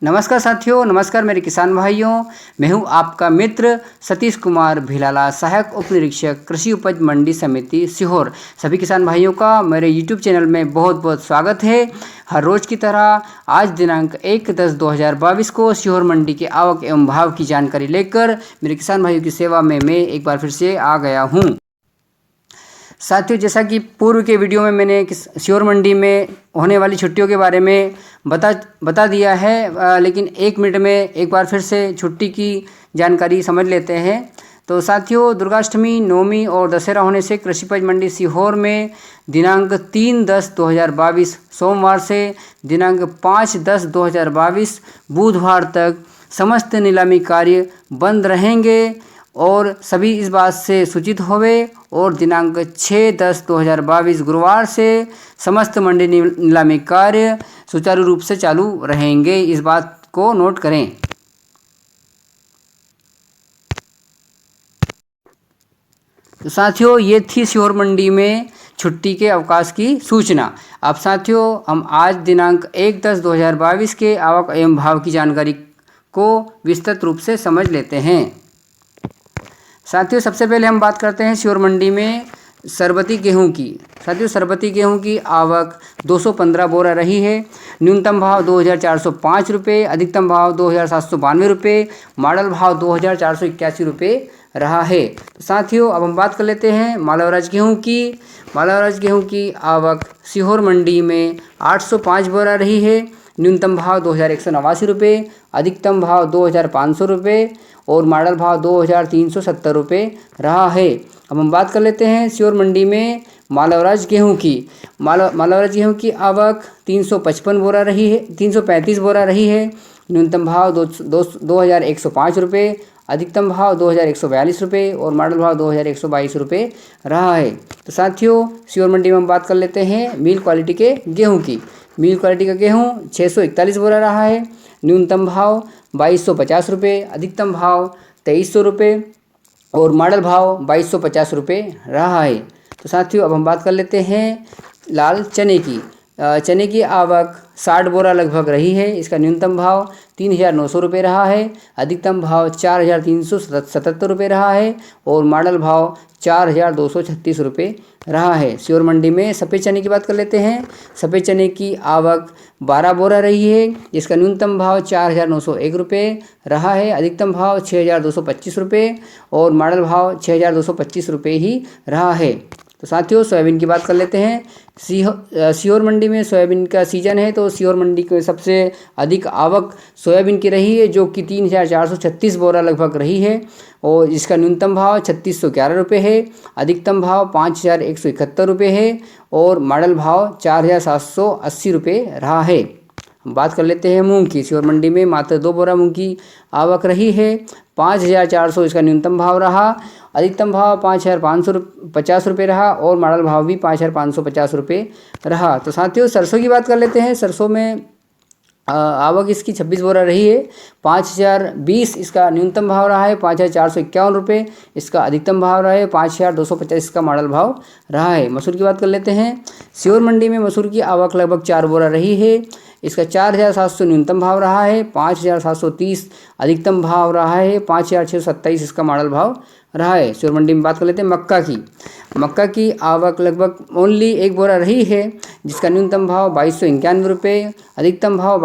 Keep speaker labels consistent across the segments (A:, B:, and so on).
A: नमस्कार साथियों, नमस्कार मेरे किसान भाइयों। मैं हूं आपका मित्र सतीश कुमार भिलाला, सहायक उप निरीक्षक कृषि उपज मंडी समिति सीहोर। सभी किसान भाइयों का मेरे यूट्यूब चैनल में बहुत बहुत स्वागत है। हर रोज़ की तरह आज दिनांक 1/10/2022 को सीहोर मंडी के आवक एवं भाव की जानकारी लेकर मेरे किसान भाइयों की सेवा में मैं एक बार फिर से आ गया हूँ। साथियों, जैसा कि पूर्व के वीडियो में मैंने सीहोर मंडी में होने वाली छुट्टियों के बारे में बता दिया है, लेकिन 1 मिनट में एक बार फिर से छुट्टी की जानकारी समझ लेते हैं। तो साथियों, दुर्गाष्टमी, नवमी और दशहरा होने से कृषि उपज मंडी सीहोर में दिनांक 3/10/2022 सोमवार से दिनांक 5/10/2022 बुधवार तक समस्त नीलामी कार्य बंद रहेंगे और सभी इस बात से सूचित होवे। और दिनांक 6/10/2022 गुरुवार से समस्त मंडी नीलामी कार्य सुचारू रूप से चालू रहेंगे, इस बात को नोट करें। तो साथियों, ये थी सीहोर मंडी में छुट्टी के अवकाश की सूचना। अब साथियों, हम आज दिनांक 1/10/2022 के आवक एवं भाव की जानकारी को विस्तृत रूप से समझ लेते हैं। साथियों, सबसे पहले हम बात करते हैं सीहोर मंडी में सरबती गेहूं की। साथियों, सरबती गेहूं की आवक 215 बोरा रही है। न्यूनतम भाव 2405 रुपये, अधिकतम भाव 2792 रुपये, मॉडल भाव 2481 रुपये रहा है। साथियों, अब हम बात कर लेते हैं मालावराज गेहूं की। मालावराज गेहूं की आवक सीहोर मंडी में 805 बोरा रही है। न्यूनतम भाव 2189 रुपये, अधिकतम भाव 2500 रुपये और मॉडल भाव 2370 रुपये रहा है। अब हम बात कर लेते हैं सीहोर मंडी में मालावराज गेहूं की। मालावराज गेहूं की आवक 355 बोरा रही है, 335 बोरा रही है। न्यूनतम भाव 2105 रुपये, अधिकतम भाव 2142 रुपये और मॉडल भाव 2122 रुपये रहा है। तो साथियों, सीहोर मंडी में हम बात कर लेते हैं मिल क्वालिटी के गेहूं की। मिल क्वालिटी का गेहूं 641 बोरा रहा है। न्यूनतम भाव 2250 रुपये, अधिकतम भाव 2300 रुपये और मॉडल भाव 2250 रुपये रहा है। तो साथियों, अब हम बात कर लेते हैं लाल चने की। चने की आवक 60 बोरा लगभग रही है। इसका न्यूनतम भाव 3900 रुपये रहा है, अधिकतम भाव 4377 रुपये रहा है और मॉडल भाव 4236 रुपये रहा है। सीहोर मंडी में सफ़ेद चने की बात कर लेते हैं। सफ़ेद चने की आवक 12 बोरा रही है। इसका न्यूनतम भाव 4901 रुपये रहा है, अधिकतम भाव 6225 रुपये और मॉडल भाव 6225 रुपये ही रहा है। तो साथियों, सोयाबीन की बात कर लेते हैं। सीहोर मंडी में सोयाबीन का सीज़न है, तो सीहोर मंडी में सबसे अधिक आवक सोयाबीन की रही है, जो कि 3436 बोरा लगभग रही है और इसका न्यूनतम भाव 3611 रुपये है, अधिकतम भाव 5171 रुपये है और मॉडल भाव 4780 रुपये रहा है। बात कर लेते हैं मूंग की। सीहोर मंडी में मात्र 2 बोरा मूंग की आवक रही है। 5400 इसका न्यूनतम भाव रहा, अधिकतम भाव 5550 रुपये रहा और मॉडल भाव भी 5550 रुपये रहा। तो साथियों, सरसों की बात कर लेते हैं। सरसों में आवक इसकी 26 बोरा रही है। 5020 इसका न्यूनतम भाव रहा है, 5451 रुपये इसका अधिकतम भाव रहा है, 5250 इसका मॉडल भाव रहा है। मसूर की बात कर लेते हैं। सीहोर मंडी में मसूर की आवक लगभग 4 बोरा रही है। इसका 4700 न्यूनतम भाव रहा है, 5730 अधिकतम भाव रहा है, 5627 इसका मॉडल भाव रहा है। सीहोर मंडी में बात कर लेते हैं मक्का की। मक्का की आवक लगभग ओनली 1 बोरा रही है, जिसका न्यूनतम भाव 2291 रुपये, अधिकतम भाव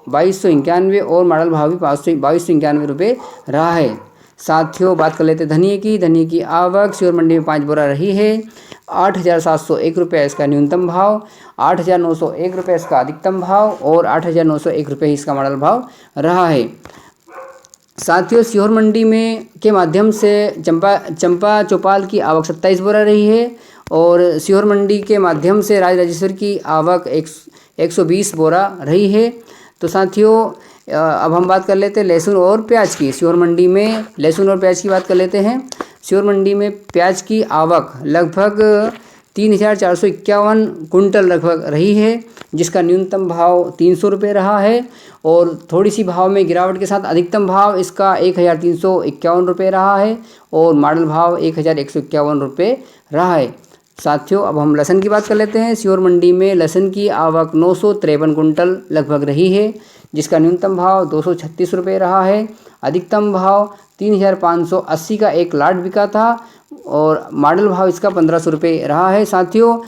A: 2291 और मॉडल भाव भी 2291 रुपये रहा है। साथियों, बात कर लेते हैं धनिये की। धनिये की आवक सीहोर मंडी में 5 बोरा रही है। 8701 रुपये इसका न्यूनतम भाव, 8901 रुपये इसका अधिकतम भाव और 8901 रुपये इसका मॉडल भाव रहा है। साथियों, सीहोर मंडी में के माध्यम से चंपा चौपाल की आवक 27 बोरा रही है और सीहोर मंडी के माध्यम से राजराजेश्वर की आवक 120 बोरा रही है। तो साथियों, अब हम बात कर लेते हैं लहसुन और प्याज की। सीहोर मंडी में लहसुन और प्याज की बात कर लेते हैं। सीहोर मंडी में प्याज की आवक लगभग 3451 कुंटल लगभग रही है, जिसका न्यूनतम भाव 300 रुपये रहा है और थोड़ी सी भाव में गिरावट के साथ अधिकतम भाव इसका 1351 रुपये रहा है और मॉडल भाव 1151 रुपये रहा है। साथियों अब हम लहसुन की बात कर लेते हैं। सीहोर मंडी में लहसुन की आवक 953 कुंटल लगभग रही है, जिसका न्यूनतम भाव 236 रुपये रहा है। अधिकतम भाव 3580 का एक लाट बिका था और मॉडल भाव इसका 1500 रुपये रहा है। साथियों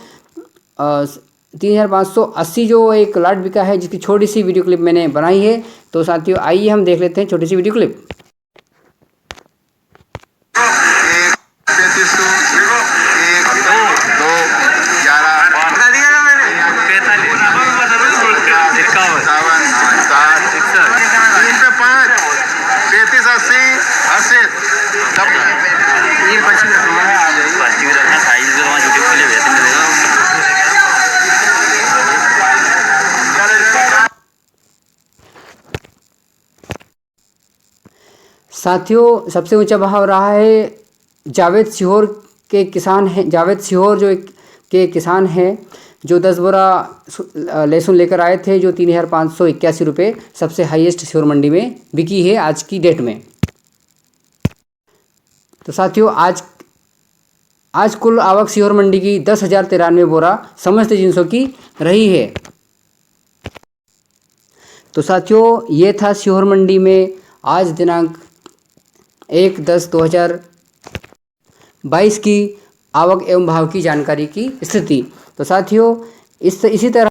A: 3580 जो एक लाट बिका है, जिसकी छोटी सी वीडियो क्लिप मैंने बनाई है। तो साथियों आइए हम देख लेते हैं छोटी सी वीडियो क्लिप। साथियों सबसे ऊंचा भाव रहा है जावेद सीहोर के किसान हैं। जावेद सीहोर जो के किसान हैं, जो 10 बोरा लहसुन लेकर आए थे, जो 3581 रुपये सबसे हाईएस्ट सीहोर मंडी में बिकी है आज की डेट में। तो साथियों आज कुल आवक सीहोर मंडी की 10,093 बोरा समस्त जिनसों की रही है। तो साथियों ये था सीहोर मंडी में आज दिनांक 1/10/2022 की आवक एवं भाव की जानकारी की स्थिति। तो साथियों इसी तरह